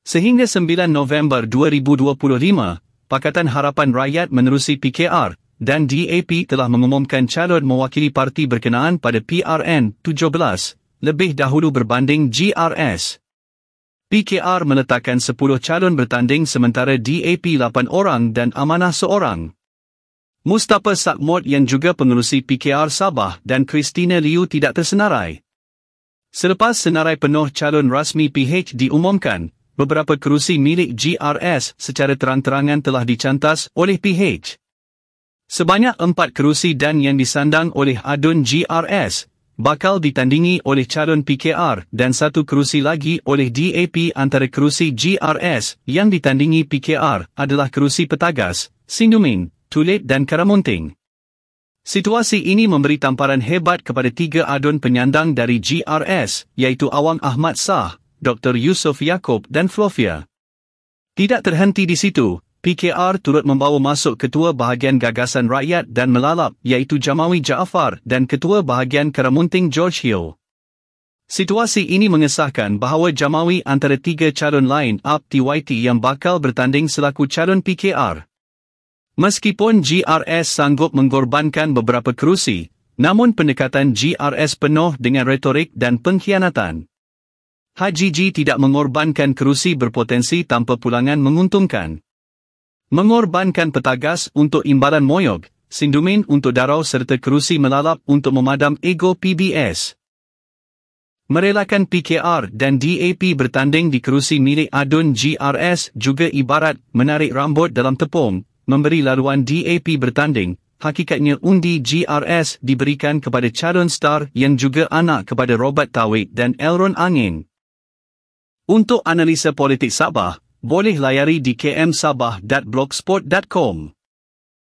Sehingga 9 November 2025, Pakatan Harapan Rakyat menerusi PKR dan DAP telah mengumumkan calon mewakili parti berkenaan pada PRN 17, lebih dahulu berbanding GRS. PKR meletakkan 10 calon bertanding sementara DAP 8 orang dan Amanah seorang. Mustafa Sakmod yang juga pengerusi PKR Sabah dan Christina Liu tidak tersenarai. Selepas senarai penuh calon rasmi PH diumumkan, beberapa kerusi milik GRS secara terang-terangan telah dicantas oleh PH. Sebanyak 4 kerusi dan yang disandang oleh adun GRS, bakal ditandingi oleh calon PKR dan 1 kerusi lagi oleh DAP. Antara kerusi GRS yang ditandingi PKR adalah kerusi Petagas, Sindumin, Tulit dan Karamunting. Situasi ini memberi tamparan hebat kepada 3 adun penyandang dari GRS, iaitu Awang Ahmad Shah, Dr. Yusof Yaakob dan Flofia. Tidak terhenti di situ, PKR turut membawa masuk Ketua Bahagian Gagasan Rakyat dan Melalap iaitu Jamawi Jaafar dan Ketua Bahagian Karamunting George Hill. Situasi ini mengesahkan bahawa Jamawi antara 3 calon lain up TYT yang bakal bertanding selaku calon PKR. Meskipun GRS sanggup mengorbankan beberapa kerusi, namun pendekatan GRS penuh dengan retorik dan pengkhianatan. HGG tidak mengorbankan kerusi berpotensi tanpa pulangan menguntungkan. Mengorbankan Petagas untuk imbalan moyog, Sindumin untuk darau serta kerusi Melalap untuk memadam ego PBS. Merelakan PKR dan DAP bertanding di kerusi milik adun GRS juga ibarat menarik rambut dalam tepung, memberi laluan DAP bertanding. Hakikatnya undi GRS diberikan kepada calon star yang juga anak kepada Robert Tawik dan Elron Angin. Untuk analisa politik Sabah, boleh layari di kmsabah.blogspot.com.